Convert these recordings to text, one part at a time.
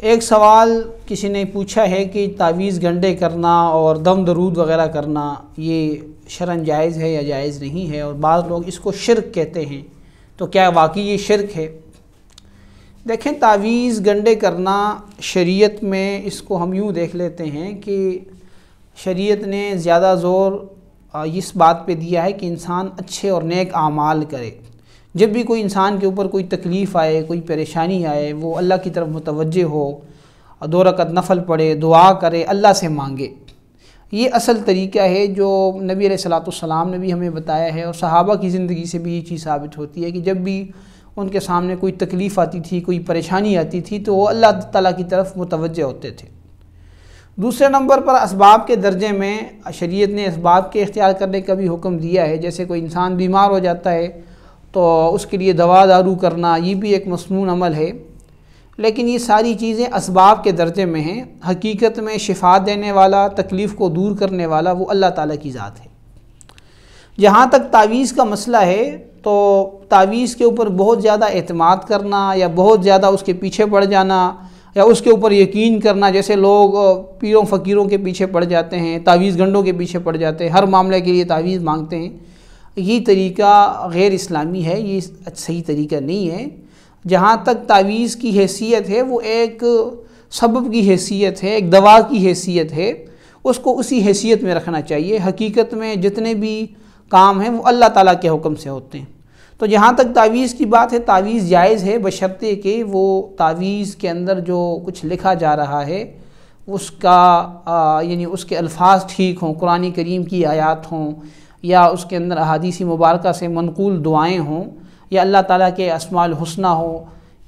ایک سوال کسی نے پوچھا ہے کہ تعویذ گنڈے کرنا اور دم درود وغیرہ کرنا یہ شرعاً جائز ہے یا جائز نہیں ہے، اور بعض لوگ اس کو شرک کہتے ہیں، تو کیا واقعی یہ شرک ہے؟ دیکھیں، تعویذ گنڈے کرنا شریعت میں اس کو ہم یوں دیکھ لیتے ہیں کہ شریعت نے زیادہ زور اس بات پہ دیا ہے کہ انسان اچھے اور نیک اعمال کرے۔ جب بھی کوئی انسان کے اوپر کوئی تکلیف آئے، کوئی پریشانی آئے، وہ اللہ کی طرف متوجہ ہو، 2 رکعت نفل پڑھے، دعا کرے، اللہ سے مانگے۔ یہ اصل طریقہ ہے جو نبی علیہ الصلوۃ والسلام نے بھی ہمیں بتایا ہے، اور صحابہ کی زندگی سے بھی یہ چیز ثابت ہوتی ہے کہ جب بھی ان کے سامنے کوئی تکلیف آتی تھی، کوئی پریشانی آتی تھی، تو وہ اللہ تعالیٰ کی طرف متوجہ ہوتے تھے۔ دوسرے نمبر پر اسباب کے درجے میں شریعت نے اسباب کے اختیار کرنے کا بھی حکم دیا ہے۔ جیسے کوئی انسان بیمار ہو جاتا ہے تو اس کے لیے دوا دارو کرنا، یہ بھی ایک مسنون عمل ہے، لیکن یہ ساری چیزیں اسباب کے درجے میں ہیں۔ حقیقت میں شفا دینے والا، تکلیف کو دور کرنے والا وہ اللہ تعالیٰ کی ذات ہے۔ جہاں تک تعویذ کا مسئلہ ہے تو تعویذ کے اوپر بہت زیادہ اعتماد کرنا یا بہت زیادہ اس کے پیچھے پڑ جانا یا اس کے اوپر یقین کرنا، جیسے لوگ پیروں فقیروں کے پیچھے پڑ جاتے ہیں، تعویذ گنڈوں کے پیچھے پڑ جاتے ہیں، ہر معاملے کے لیے تعویذ مانگتے ہیں، یہ طریقہ غیر اسلامی ہے، یہ صحیح طریقہ نہیں ہے۔ جہاں تک تعویذ کی حیثیت ہے وہ ایک سبب کی حیثیت ہے، ایک دوا کی حیثیت ہے، اس کو اسی حیثیت میں رکھنا چاہیے۔ حقیقت میں جتنے بھی کام ہیں وہ اللہ تعالیٰ کے حکم سے ہوتے ہیں۔ تو جہاں تک تعویذ کی بات ہے، تعویذ جائز ہے بشرطے کہ وہ تعویذ کے اندر جو کچھ لکھا جا رہا ہے اس کا یعنی اس کے الفاظ ٹھیک ہوں، قرآن کریم کی آیات ہوں، یا اس کے اندر احادیث مبارکہ سے منقول دعائیں ہوں، یا اللہ تعالیٰ کے اسماء الحسنی ہوں۔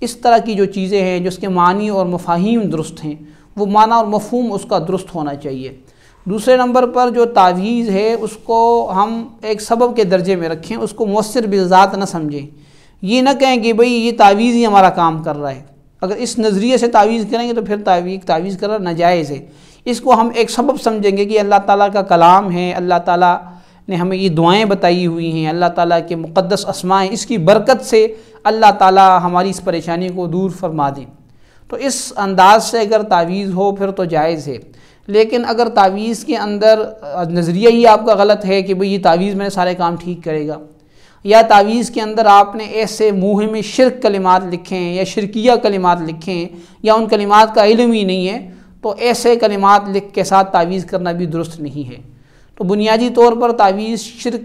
اس طرح کی جو چیزیں ہیں جس کے معنی اور مفاہیم درست ہیں، وہ معنی اور مفہوم اس کا درست ہونا چاہیے۔ دوسرے نمبر پر جو تعویذ ہے اس کو ہم ایک سبب کے درجے میں رکھیں، اس کو مؤثر بالذات نہ سمجھیں۔ یہ نہ کہیں کہ بھئی یہ تعویذ ہی ہمارا کام کر رہا ہے۔ اگر اس نظریے سے تعویذ کریں گے تو پھر تعویذ کرنا ناجائز ہے۔ اس کو ہم ایک سبب سمجھیں گے کہ اللہ تعالیٰ کا کلام ہے، اللہ تعالیٰ نے ہمیں یہ دعائیں بتائی ہوئی ہیں، اللہ تعالیٰ کے مقدس اسماء ہیں، اس کی برکت سے اللہ تعالیٰ ہماری اس پریشانی کو دور فرما دیں۔ تو اس انداز سے اگر تعویذ ہو پھر تو جائز ہے۔ لیکن اگر تعویذ کے اندر نظریہ ہی آپ کا غلط ہے کہ بھئی یہ تعویذ میں سارے کام ٹھیک کرے گا، یا تعویذ کے اندر آپ نے ایسے موہم شرک کلمات لکھے ہیں یا شرکیہ کلمات لکھے ہیں یا ان کلمات کا علم ہی نہیں ہے، تو ایسے کلمات لکھ کے ساتھ تعویذ کرنا بھی درست نہیں ہے۔ تو بنیادی طور پر تعویذ شرک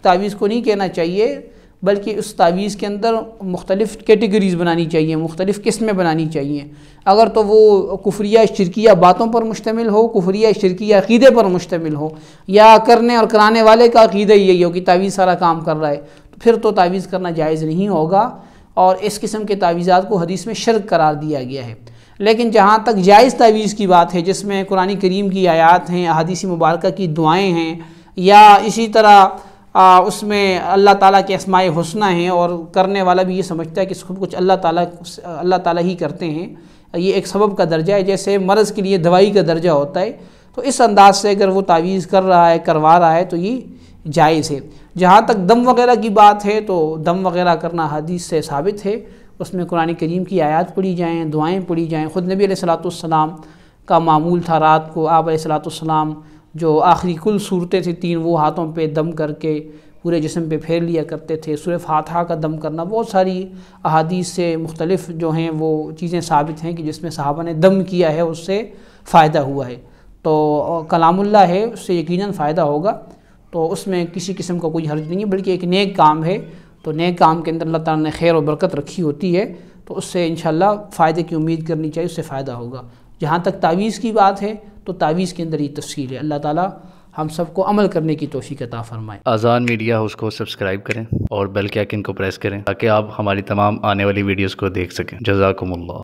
تعویذ کو نہیں کہنا چاہیے، بلکہ اس تعویذ کے اندر مختلف کیٹیگریز بنانی چاہیے، مختلف قسمیں بنانی چاہیے۔ اگر تو وہ کفریہ شرکیہ باتوں پر مشتمل ہو، کفریہ شرکیہ عقیدے پر مشتمل ہو، یا کرنے اور کرانے والے کا عقیدہ یہی ہو کہ تعویذ سارا کام کر رہا ہے، تو پھر تو تعویذ کرنا جائز نہیں ہوگا، اور اس قسم کے تعویذات کو حدیث میں شرک قرار دیا گیا ہے۔ لیکن جہاں تک جائز تعویذ کی بات ہے، جس میں قرآن کریم کی آیات ہیں، احادیث مبارکہ کی دعائیں ہیں، یا اسی طرح اس میں اللہ تعالیٰ کے اسماء حسنی ہیں، اور کرنے والا بھی یہ سمجھتا ہے کہ سب کچھ اللہ تعالیٰ ہی کرتے ہیں، یہ ایک سبب کا درجہ ہے، جیسے مرض کے لیے دوائی کا درجہ ہوتا ہے۔ تو اس انداز سے اگر وہ تعویذ کر رہا ہے، کروا رہا ہے، تو یہ جائز ہے۔ جہاں تک دم وغیرہ کی بات ہے تو دم وغیرہ کرنا حدیث سے ثابت ہے، اس میں قرآن کریم کی آیات پڑھی جائیں، دعائیں پڑھی جائیں۔ خود نبی علیہ الصلوۃ والسلام کا معمول تھا، رات کو آپ علیہ الصلوۃ والسلام جو آخری کل صورتیں تھیں 3، وہ ہاتھوں پہ دم کر کے پورے جسم پہ پھیر لیا کرتے تھے۔ سورہ فاتحہ کا دم کرنا، بہت ساری احادیث سے مختلف جو ہیں وہ چیزیں ثابت ہیں کہ جس میں صحابہ نے دم کیا ہے، اس سے فائدہ ہوا ہے۔ تو کلام اللہ ہے، اس سے یقیناً فائدہ ہوگا، تو اس میں کسی قسم کا کوئی حرج نہیں ہے، بلکہ ایک نیک کام ہے۔ تو نیک کام کے اندر اللہ تعالیٰ نے خیر و برکت رکھی ہوتی ہے، تو اس سے انشاءاللہ فائدے کی امید کرنی چاہیے، اس سے فائدہ ہوگا۔ جہاں تک تعویذ کی بات ہے تو تعویذ کے اندر یہ تفصیل ہے۔ اللہ تعالیٰ ہم سب کو عمل کرنے کی توفیق عطا فرمائے۔ آذان میڈیا ہاؤس کو سبسکرائب کریں اور بیل کے آئکن کو پریس کریں تاکہ آپ ہماری تمام آنے والی ویڈیوز کو دیکھ سکیں۔ جزاکم اللہ۔